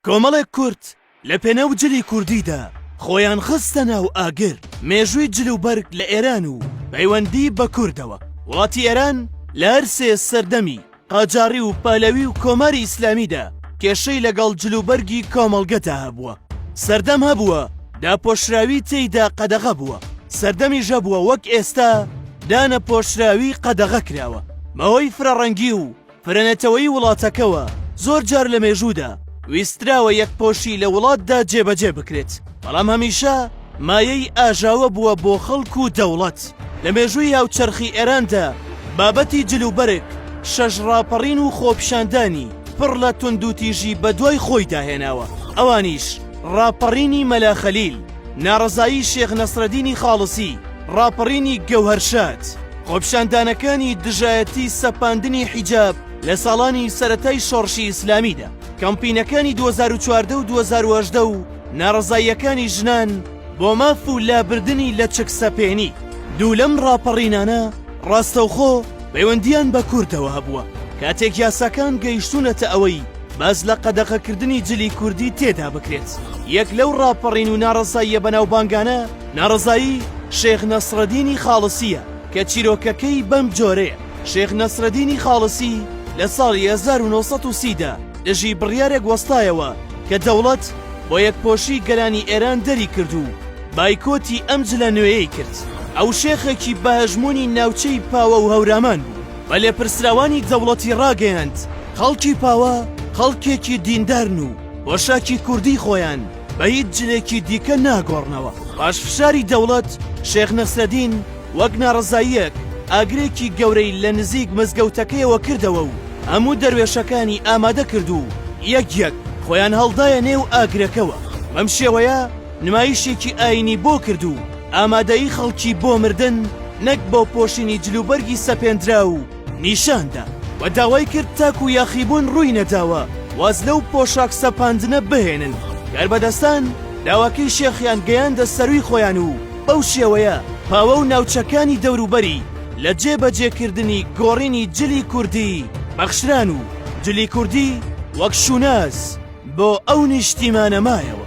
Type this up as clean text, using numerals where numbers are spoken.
کۆمەڵێک کورد لە پێنەو جلی کوردیدا خۆیان خستە ناو ئاگر مێژووی جل و بەرگ لە ئێران و پەیوەندی بە کوردەوە. وڵاتی ئێران لە هەر سێ سەردەمی قاجاری و پالەوی و کۆماری ئیسلامیدا کێشەی لەگەڵ جل و بەرگی کۆمەڵگەدا هەبووە. سەردەم هەبووە داپۆشراوی تێیدا قەدەغە بووە، سەردەمی ژەبووە وەک ئێستا دانە پۆشراوی قەدەغە کراوە. مەوەی فرەڕەنگی و فرەنەتەوەی وڵاتەکەوە زۆر جار لە مێژوودا ویستراوە یەکپۆشی لە وڵاتدا جێبەجێ بکرێت، بەڵام هەمیشە مایەی ئاژاوە بووە بۆ خەڵک و دەوڵەت. لە مێژووی هاوچەرخی ئێراندا بابەتی جل و بەرگ شەش ڕاپەڕین و خۆپشاندانی پڕ لە تونند و تیژی بە دوای خۆی داهێناوە. ئەوانیش ڕاپەڕینی مەلا خەلیل، ناڕەزایی شێخ نەسرەدینی خاڵسی، ڕاپەڕینی گەوهەرشاد، خۆپشاندانەکانی دژایەتی سەپاندنی حیجاب لە ساڵانی سەرەتای شۆڕشی ئیسلامیدا، کەمپینەکانی 2014 و 2018 و ناڕەزاییەکانی ژنان بۆ ماف و لابردنی لە چەکسەپێنی. دوو لەم ڕاپەڕینانە ڕاستەوخۆ پەیوەندیان بە کوردەوە هەبووە. کاتێک یاساکان گەیشتونەتە ئەوەی باز لە قەدەغەکردنی جلی کوردی تێدا بکرێت. یەک لەو ڕاپەڕین و ناڕەزاییە بەناوبانگانە ناڕەزایی شێخ نەسرەدینی خاڵسیە کە چیرۆکەکەی بەم جۆرەیە. شێخ نەسرەدینی خاڵسی لە ساڵی 1930دا دژی بڕیارێک وەستایەوە کە دەوڵەت بۆ یەکپۆشی گەلانی ئێران دەری کرد و بایکۆتی ئەم جلە نوێیەی کرد. ئەو شێخێکی بەهەژمۆنی ناوچەی پاوە و هەورامان بوو، بە لێپرسراوانی دەوڵەتی ڕاگەیاند خەڵکی پاوە خەڵکێکی دیندارن و وەشاکی کوردی خۆیان بە هیچ جلێکی دیکە ناگۆڕنەوە. پاشفشاری دەوڵەت شێخ نەسرەدین وەک ناڕەزاییەک ئاگرێکی گەورەی لە نزیک مزگەوتەکەیەوە کردەوە و هەموو دەروێشەکانی ئامادە کرد و یەک خۆیان هەڵدایە نێو ئاگرەکەوە. بەم شێوەیە نمایشێکی ئاینی بۆ کرد و ئامادەی خەڵکی بۆ مردن نەک بۆ پۆشینی جلوبەرگی سەپێنرا و نیشاندا، و داوای کرد تاکو یاخیبوون ڕووی نەداوە واز لەو پۆشاک سەپاندنە بهێنن. گەربەدەستان داواکەی شێخیان گەیاندە سەروی خۆیان و بەو شێوەیە پاوە و ناوچەکانی دەوروبەری لە جێبەجێکردنی گۆڕینی جلی کوردی بەخشران و جلی کوردی وەک شوناز بۆ ئەو نیشتیمانە مایەوە.